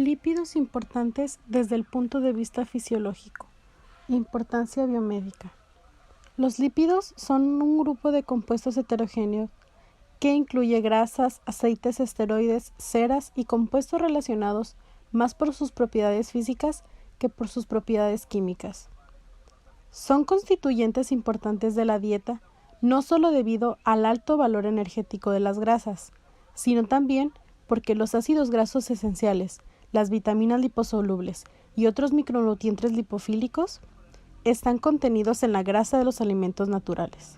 Lípidos importantes desde el punto de vista fisiológico. Importancia biomédica. Los lípidos son un grupo de compuestos heterogéneos que incluye grasas, aceites, esteroides, ceras y compuestos relacionados más por sus propiedades físicas que por sus propiedades químicas. Son constituyentes importantes de la dieta, no solo debido al alto valor energético de las grasas, sino también porque los ácidos grasos esenciales, las vitaminas liposolubles y otros micronutrientes lipofílicos están contenidos en la grasa de los alimentos naturales.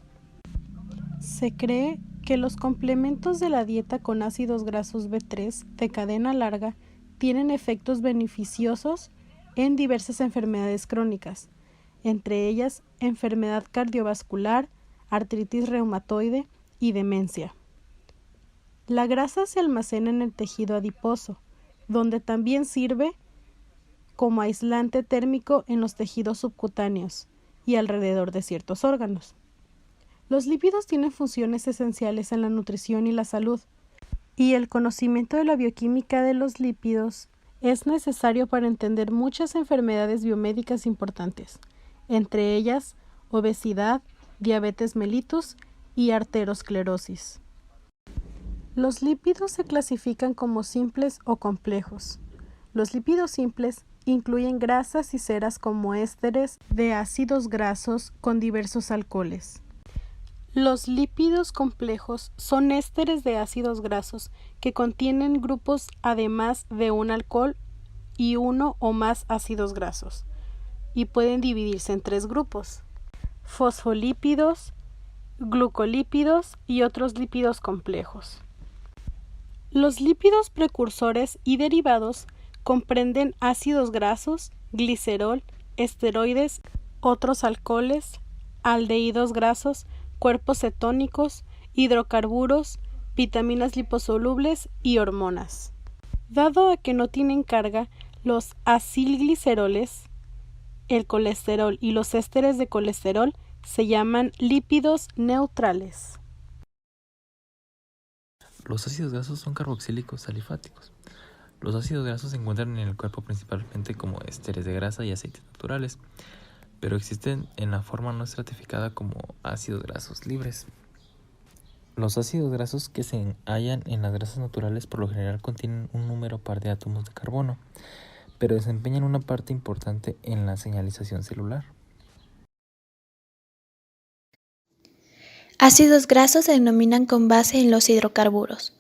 Se cree que los complementos de la dieta con ácidos grasos B3 de cadena larga tienen efectos beneficiosos en diversas enfermedades crónicas, entre ellas enfermedad cardiovascular, artritis reumatoide y demencia. La grasa se almacena en el tejido adiposo, donde también sirve como aislante térmico en los tejidos subcutáneos y alrededor de ciertos órganos. Los lípidos tienen funciones esenciales en la nutrición y la salud, y el conocimiento de la bioquímica de los lípidos es necesario para entender muchas enfermedades biomédicas importantes, entre ellas obesidad, diabetes mellitus y arteriosclerosis. Los lípidos se clasifican como simples o complejos. Los lípidos simples incluyen grasas y ceras como ésteres de ácidos grasos con diversos alcoholes. Los lípidos complejos son ésteres de ácidos grasos que contienen grupos además de un alcohol y uno o más ácidos grasos, y pueden dividirse en tres grupos: fosfolípidos, glucolípidos y otros lípidos complejos. Los lípidos precursores y derivados comprenden ácidos grasos, glicerol, esteroides, otros alcoholes, aldehídos grasos, cuerpos cetónicos, hidrocarburos, vitaminas liposolubles y hormonas. Dado a que no tienen carga, los acilgliceroles, el colesterol y los ésteres de colesterol se llaman lípidos neutrales. Los ácidos grasos son carboxílicos alifáticos. Los ácidos grasos se encuentran en el cuerpo principalmente como ésteres de grasa y aceites naturales, pero existen en la forma no estratificada como ácidos grasos libres. Los ácidos grasos que se hallan en las grasas naturales por lo general contienen un número par de átomos de carbono, pero desempeñan una parte importante en la señalización celular. Ácidos grasos se denominan con base en los hidrocarburos.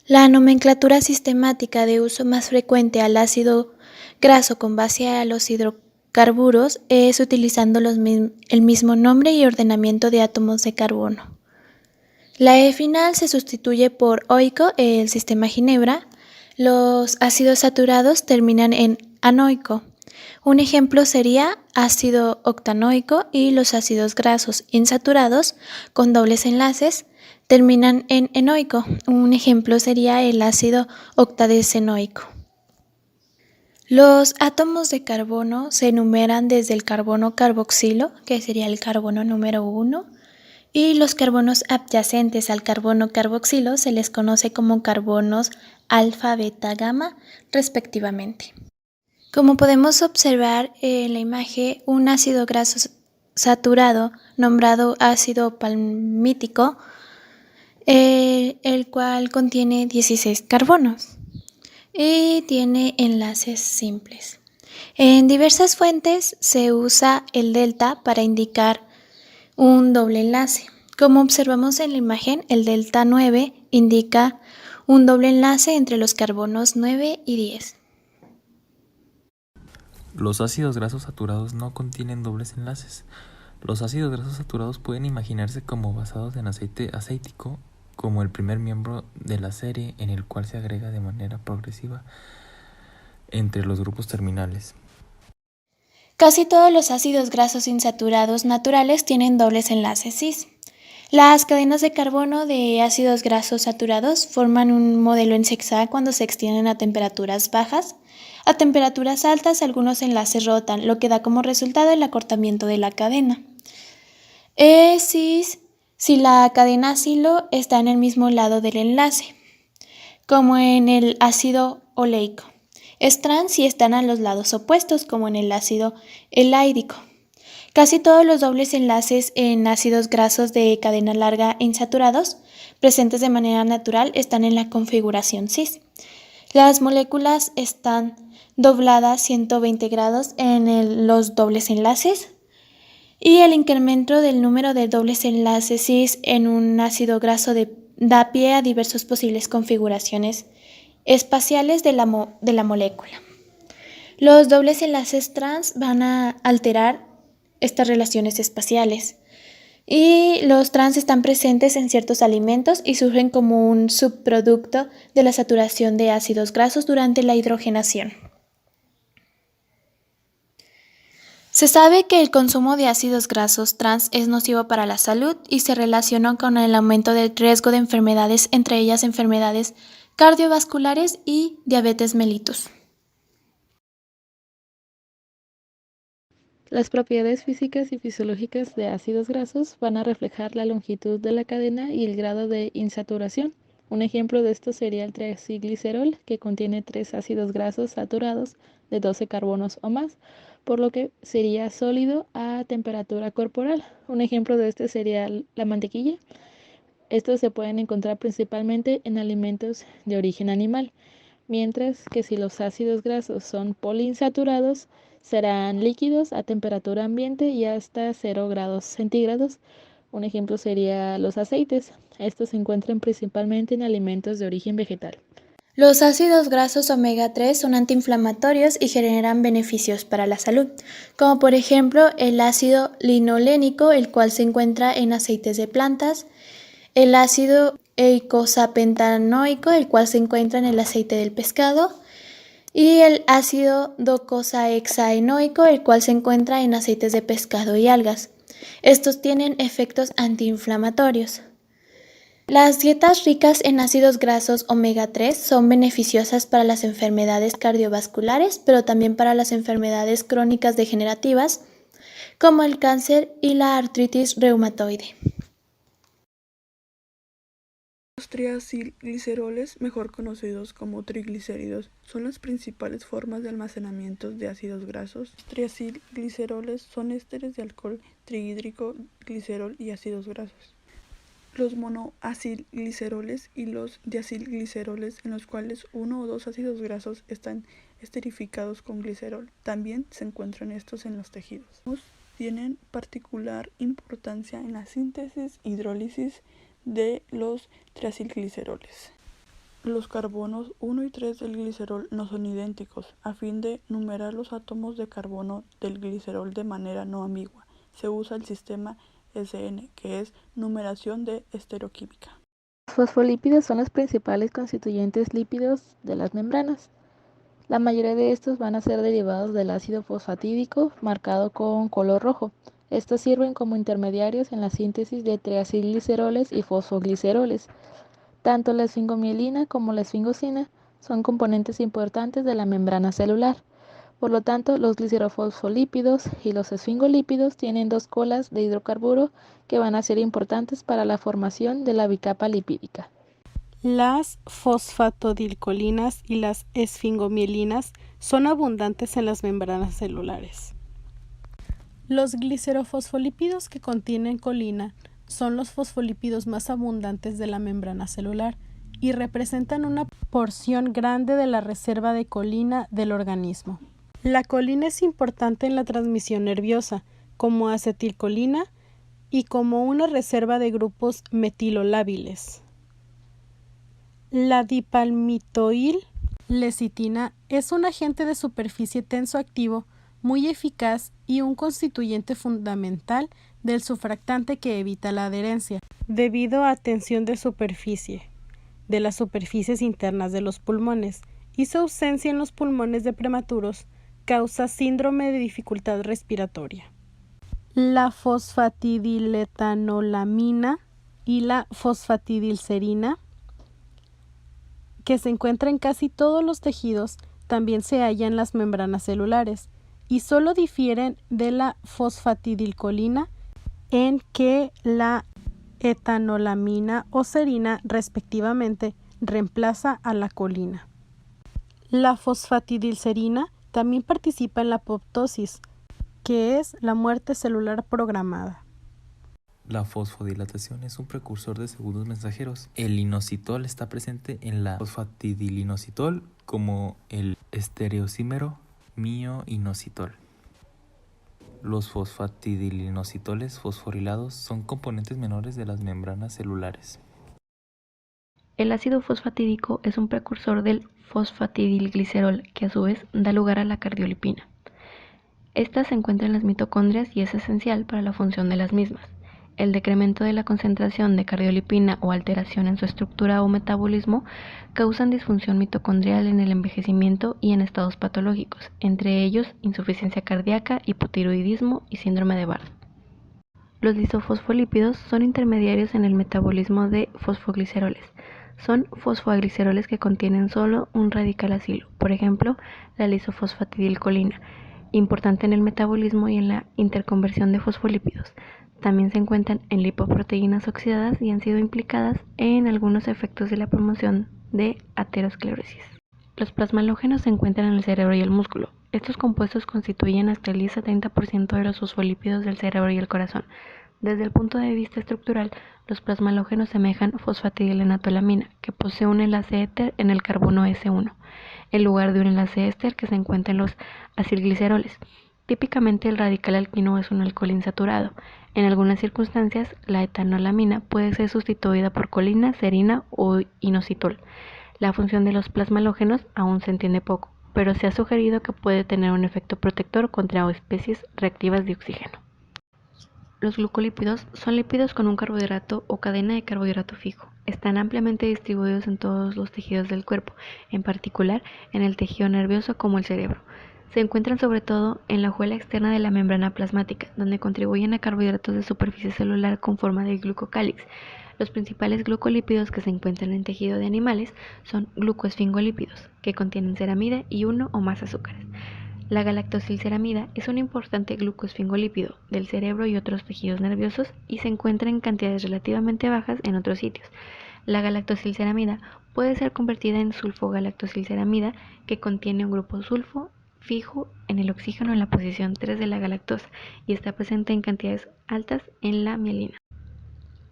La nomenclatura sistemática de uso más frecuente al ácido graso con base a los hidrocarburos es utilizando el mismo nombre y ordenamiento de átomos de carbono. La E final se sustituye por oico en el sistema Ginebra. Los ácidos saturados terminan en anoico. Un ejemplo sería ácido octanoico, y los ácidos grasos insaturados con dobles enlaces terminan en enoico. Un ejemplo sería el ácido octadecenoico. Los átomos de carbono se enumeran desde el carbono carboxilo, que sería el carbono número 1, y los carbonos adyacentes al carbono carboxilo se les conoce como carbonos alfa, beta, gamma, respectivamente. Como podemos observar en la imagen, un ácido graso saturado nombrado ácido palmítico, el cual contiene 16 carbonos y tiene enlaces simples. En diversas fuentes se usa el delta para indicar un doble enlace. Como observamos en la imagen, el delta 9 indica un doble enlace entre los carbonos 9 y 10. Los ácidos grasos saturados no contienen dobles enlaces. Los ácidos grasos saturados pueden imaginarse como basados en aceite acético, como el primer miembro de la serie en el cual se agrega de manera progresiva entre los grupos terminales. Casi todos los ácidos grasos insaturados naturales tienen dobles enlaces cis. Las cadenas de carbono de ácidos grasos saturados forman un modelo en zigzag cuando se extienden a temperaturas bajas. A temperaturas altas, algunos enlaces rotan, lo que da como resultado el acortamiento de la cadena. Es cis si la cadena acilo está en el mismo lado del enlace, como en el ácido oleico. Es trans si están a los lados opuestos, como en el ácido elaídico. Casi todos los dobles enlaces en ácidos grasos de cadena larga insaturados, presentes de manera natural, están en la configuración cis. Las moléculas están dobladas 120 grados en los dobles enlaces y el incremento del número de dobles enlaces cis en un ácido graso da pie a diversas posibles configuraciones espaciales de la molécula. Los dobles enlaces trans van a alterar estas relaciones espaciales y los trans están presentes en ciertos alimentos y surgen como un subproducto de la saturación de ácidos grasos durante la hidrogenación. Se sabe que el consumo de ácidos grasos trans es nocivo para la salud y se relaciona con el aumento del riesgo de enfermedades, entre ellas enfermedades cardiovasculares y diabetes mellitus. Las propiedades físicas y fisiológicas de ácidos grasos van a reflejar la longitud de la cadena y el grado de insaturación. Un ejemplo de esto sería el triacilglicerol, que contiene 3 ácidos grasos saturados de 12 carbonos o más, por lo que sería sólido a temperatura corporal. Un ejemplo de este sería la mantequilla. Estos se pueden encontrar principalmente en alimentos de origen animal, mientras que si los ácidos grasos son poliinsaturados, serán líquidos a temperatura ambiente y hasta 0 grados centígrados. Un ejemplo sería los aceites. Estos se encuentran principalmente en alimentos de origen vegetal. Los ácidos grasos omega 3 son antiinflamatorios y generan beneficios para la salud, como por ejemplo el ácido linolénico, el cual se encuentra en aceites de plantas, el ácido eicosapentaenoico, el cual se encuentra en el aceite del pescado, y el ácido docosahexaenoico, el cual se encuentra en aceites de pescado y algas. Estos tienen efectos antiinflamatorios. Las dietas ricas en ácidos grasos omega 3 son beneficiosas para las enfermedades cardiovasculares, pero también para las enfermedades crónicas degenerativas, como el cáncer y la artritis reumatoide. Los triacilgliceroles, mejor conocidos como triglicéridos, son las principales formas de almacenamiento de ácidos grasos. Los triacilgliceroles son ésteres de alcohol trihídrico, glicerol y ácidos grasos. Los monoacilgliceroles y los diacilgliceroles, en los cuales uno o dos ácidos grasos están esterificados con glicerol. También se encuentran estos en los tejidos. Tienen particular importancia en la síntesis y hidrólisis de los triacilgliceroles. Los carbonos 1 y 3 del glicerol no son idénticos. A fin de numerar los átomos de carbono del glicerol de manera no ambigua, se usa el sistema SN, que es numeración de estereoquímica. Los fosfolípidos son los principales constituyentes lípidos de las membranas. La mayoría de estos van a ser derivados del ácido fosfatídico marcado con color rojo. Estos sirven como intermediarios en la síntesis de triacilgliceroles y fosfogliceroles. Tanto la esfingomielina como la esfingosina son componentes importantes de la membrana celular. Por lo tanto, los glicerofosfolípidos y los esfingolípidos tienen 2 colas de hidrocarburo que van a ser importantes para la formación de la bicapa lipídica. Las fosfatodilcolinas y las esfingomielinas son abundantes en las membranas celulares. Los glicerofosfolípidos que contienen colina son los fosfolípidos más abundantes de la membrana celular y representan una porción grande de la reserva de colina del organismo. La colina es importante en la transmisión nerviosa, como acetilcolina y como una reserva de grupos metilolabiles. La dipalmitoil-lecitina es un agente de superficie tensoactivo muy eficaz y un constituyente fundamental del surfactante que evita la adherencia, debido a tensión de superficie, de las superficies internas de los pulmones, y su ausencia en los pulmones de prematuros causa síndrome de dificultad respiratoria. La fosfatidiletanolamina y la fosfatidilserina, que se encuentra en casi todos los tejidos, también se halla en las membranas celulares y solo difieren de la fosfatidilcolina en que la etanolamina o serina respectivamente reemplaza a la colina. La fosfatidilcerina también participa en la apoptosis, que es la muerte celular programada. La fosfodilatación es un precursor de segundos mensajeros. El inositol está presente en la fosfatidilinositol como el estereosímero mioinositol. Los fosfatidilinositoles fosforilados son componentes menores de las membranas celulares. El ácido fosfatídico es un precursor del fosfatidilglicerol que a su vez da lugar a la cardiolipina. Esta se encuentra en las mitocondrias y es esencial para la función de las mismas. El decremento de la concentración de cardiolipina o alteración en su estructura o metabolismo causan disfunción mitocondrial en el envejecimiento y en estados patológicos, entre ellos insuficiencia cardíaca, hipotiroidismo y síndrome de Barth. Los lisofosfolípidos son intermediarios en el metabolismo de fosfogliceroles. Son fosfogliceroles que contienen solo un radical acilo, por ejemplo, la lisofosfatidilcolina, importante en el metabolismo y en la interconversión de fosfolípidos. También se encuentran en lipoproteínas oxidadas y han sido implicadas en algunos efectos de la promoción de aterosclerosis. Los plasmalógenos se encuentran en el cerebro y el músculo. Estos compuestos constituyen hasta el 10 a 30% de los fosfolípidos del cerebro y el corazón. Desde el punto de vista estructural, los plasmalógenos semejan fosfatidilenotolamina, que posee un enlace éter en el carbono S1, en lugar de un enlace éster que se encuentra en los acilgliceroles. Típicamente el radical alquino es un alcohol insaturado. En algunas circunstancias, la etanolamina puede ser sustituida por colina, serina o inositol. La función de los plasmalógenos aún se entiende poco, pero se ha sugerido que puede tener un efecto protector contra especies reactivas de oxígeno. Los glucolípidos son lípidos con un carbohidrato o cadena de carbohidrato fijo. Están ampliamente distribuidos en todos los tejidos del cuerpo, en particular en el tejido nervioso como el cerebro. Se encuentran sobre todo en la hojuela externa de la membrana plasmática, donde contribuyen a carbohidratos de superficie celular con forma de glucocálix. Los principales glucolípidos que se encuentran en tejido de animales son glucoesfingolípidos, que contienen ceramida y uno o más azúcares. La galactosilceramida es un importante glucoesfingolípido del cerebro y otros tejidos nerviosos y se encuentra en cantidades relativamente bajas en otros sitios. La galactosilceramida puede ser convertida en sulfogalactosilceramida, que contiene un grupo sulfo fijo en el oxígeno en la posición 3 de la galactosa y está presente en cantidades altas en la mielina.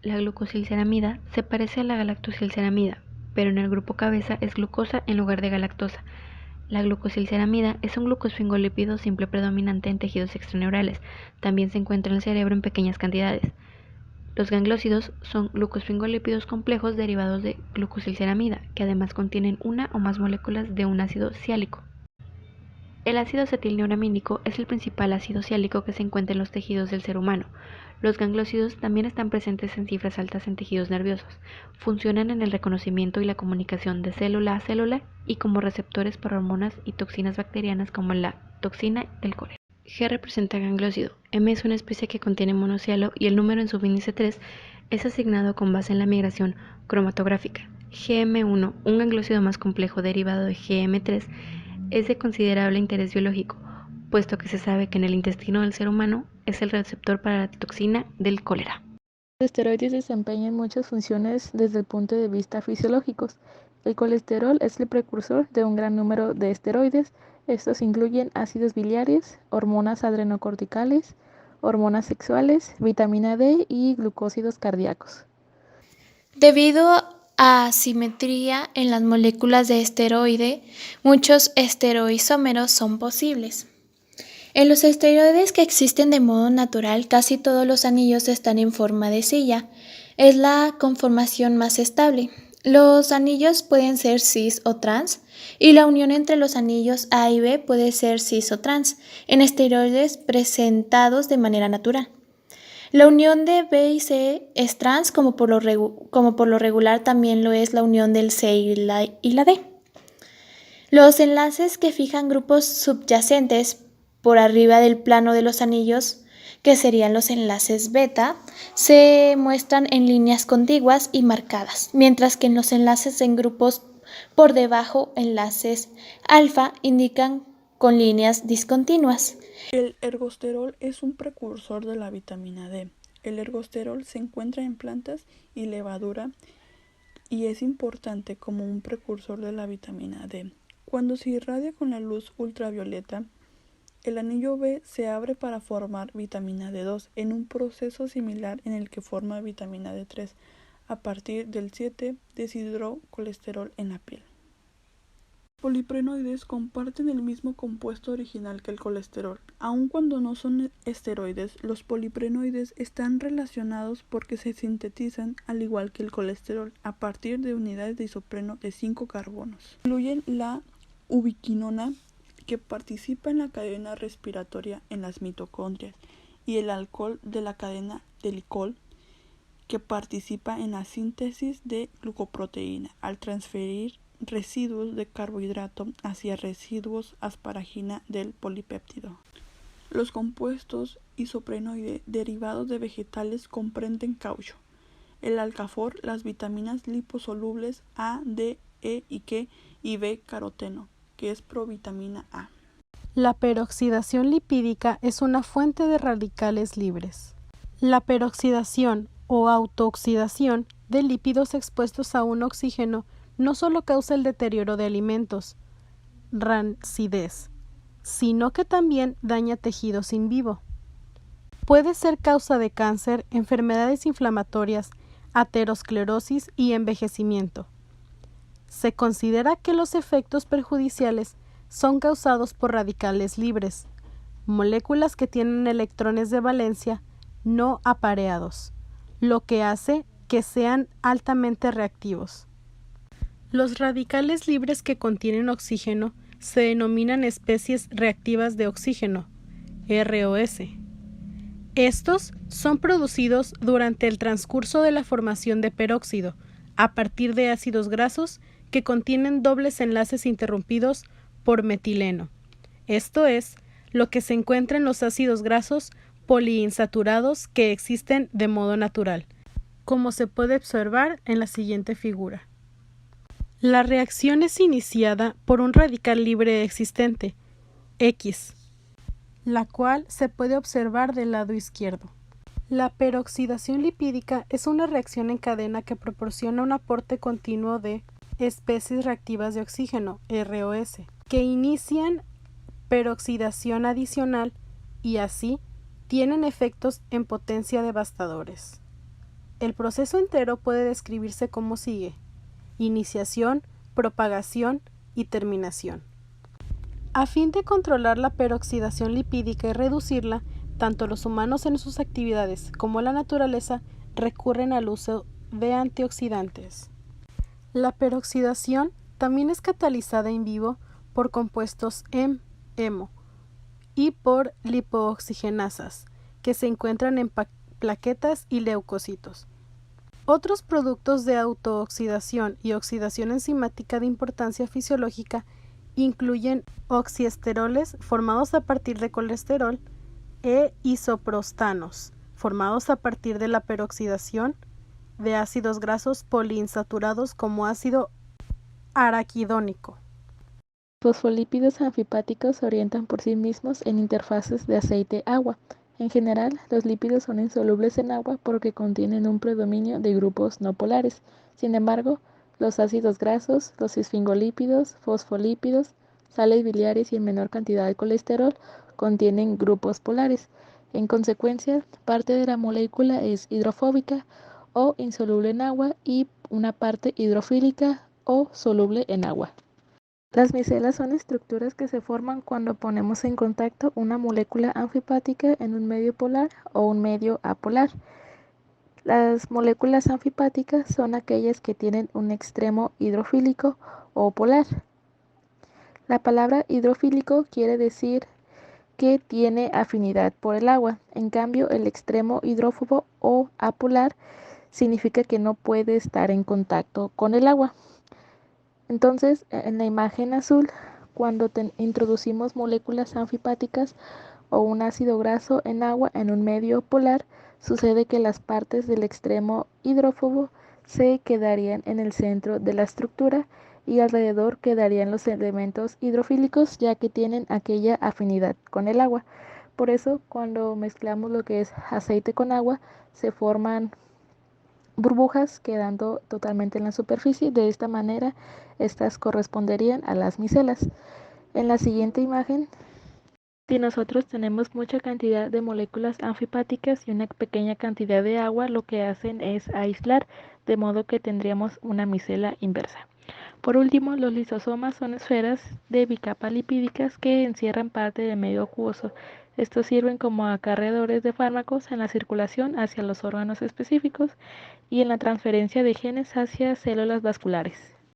La glucosilceramida se parece a la galactosilceramida, pero en el grupo cabeza es glucosa en lugar de galactosa. La glucosilceramida es un glucosfingolípido simple predominante en tejidos extraneurales. También se encuentra en el cerebro en pequeñas cantidades. Los gangliósidos son glucosfingolípidos complejos derivados de glucosilceramida, que además contienen una o más moléculas de un ácido siálico. El ácido acetilneuramínico es el principal ácido siálico que se encuentra en los tejidos del ser humano. Los gangliósidos también están presentes en cifras altas en tejidos nerviosos. Funcionan en el reconocimiento y la comunicación de célula a célula y como receptores para hormonas y toxinas bacterianas como la toxina del cólera. G representa gangliósido, M es una especie que contiene monocielo y el número en subíndice 3 es asignado con base en la migración cromatográfica. GM1, un gangliósido más complejo derivado de GM3, es de considerable interés biológico, puesto que se sabe que en el intestino del ser humano es el receptor para la toxina del cólera. Los esteroides desempeñan muchas funciones desde el punto de vista fisiológicos. El colesterol es el precursor de un gran número de esteroides. Estos incluyen ácidos biliares, hormonas adrenocorticales, hormonas sexuales, vitamina D y glucósidos cardíacos. Debido a asimetría en las moléculas de esteroide, muchos esteroisómeros son posibles. En los esteroides que existen de modo natural, casi todos los anillos están en forma de silla. Es la conformación más estable. Los anillos pueden ser cis o trans, y la unión entre los anillos A y B puede ser cis o trans, en esteroides presentados de manera natural. La unión de B y C es trans, como por lo regular también lo es la unión del C y la D. Los enlaces que fijan grupos subyacentes por arriba del plano de los anillos, que serían los enlaces beta, se muestran en líneas contiguas y marcadas, mientras que en los enlaces en grupos por debajo, enlaces alfa, indican con líneas discontinuas. El ergosterol es un precursor de la vitamina D. El ergosterol se encuentra en plantas y levadura y es importante como un precursor de la vitamina D. Cuando se irradia con la luz ultravioleta, el anillo B se abre para formar vitamina D2 en un proceso similar en el que forma vitamina D3 a partir del 7-deshidrocolesterol en la piel. Los poliprenoides comparten el mismo compuesto original que el colesterol. Aun cuando no son esteroides, los poliprenoides están relacionados porque se sintetizan, al igual que el colesterol, a partir de unidades de isopreno de 5 carbonos. Incluyen la ubiquinona, que participa en la cadena respiratoria en las mitocondrias, y el alcohol de la cadena de glicol, que participa en la síntesis de glucoproteína al transferir residuos de carbohidrato hacia residuos asparagina del polipéptido. Los compuestos isoprenoide derivados de vegetales comprenden caucho, el alcafor, las vitaminas liposolubles A, D, E y K y B-caroteno, que es provitamina A. La peroxidación lipídica es una fuente de radicales libres. La peroxidación o autooxidación de lípidos expuestos a un oxígeno no solo causa el deterioro de alimentos, rancidez, sino que también daña tejidos in vivo. Puede ser causa de cáncer, enfermedades inflamatorias, aterosclerosis y envejecimiento. Se considera que los efectos perjudiciales son causados por radicales libres, moléculas que tienen electrones de valencia no apareados, lo que hace que sean altamente reactivos. Los radicales libres que contienen oxígeno se denominan especies reactivas de oxígeno, ROS. Estos son producidos durante el transcurso de la formación de peróxido, a partir de ácidos grasos que contienen dobles enlaces interrumpidos por metileno. Esto es, lo que se encuentra en los ácidos grasos poliinsaturados que existen de modo natural, como se puede observar en la siguiente figura. La reacción es iniciada por un radical libre existente, X, la cual se puede observar del lado izquierdo. La peroxidación lipídica es una reacción en cadena que proporciona un aporte continuo de especies reactivas de oxígeno, ROS, que inician peroxidación adicional y así tienen efectos en potencia devastadores. El proceso entero puede describirse como sigue: iniciación, propagación y terminación. A fin de controlar la peroxidación lipídica y reducirla, tanto los humanos en sus actividades como la naturaleza recurren al uso de antioxidantes. La peroxidación también es catalizada in vivo por compuestos hemo y por lipooxigenasas, que se encuentran en plaquetas y leucocitos. Otros productos de autooxidación y oxidación enzimática de importancia fisiológica incluyen oxiesteroles formados a partir de colesterol e isoprostanos formados a partir de la peroxidación de ácidos grasos poliinsaturados como ácido araquidónico. Los fosfolípidos anfipáticos se orientan por sí mismos en interfaces de aceite-agua. En general, los lípidos son insolubles en agua porque contienen un predominio de grupos no polares. Sin embargo, los ácidos grasos, los esfingolípidos, fosfolípidos, sales biliares y en menor cantidad de colesterol contienen grupos polares. En consecuencia, parte de la molécula es hidrofóbica o insoluble en agua y una parte hidrofílica o soluble en agua. Las micelas son estructuras que se forman cuando ponemos en contacto una molécula anfipática en un medio polar o un medio apolar. Las moléculas anfipáticas son aquellas que tienen un extremo hidrofílico o polar. La palabra hidrofílico quiere decir que tiene afinidad por el agua. En cambio, el extremo hidrófobo o apolar significa que no puede estar en contacto con el agua. Entonces, en la imagen azul, cuando introducimos moléculas anfipáticas o un ácido graso en agua en un medio polar, sucede que las partes del extremo hidrófobo se quedarían en el centro de la estructura y alrededor quedarían los elementos hidrofílicos, ya que tienen aquella afinidad con el agua. Por eso, cuando mezclamos lo que es aceite con agua, se forman burbujas quedando totalmente en la superficie. De esta manera, estas corresponderían a las micelas. En la siguiente imagen, si nosotros tenemos mucha cantidad de moléculas anfipáticas y una pequeña cantidad de agua, lo que hacen es aislar, de modo que tendríamos una micela inversa. Por último, los lisosomas son esferas de bicapa lipídicas que encierran parte del medio acuoso. Estos sirven como acarreadores de fármacos en la circulación hacia los órganos específicos y en la transferencia de genes hacia células vasculares.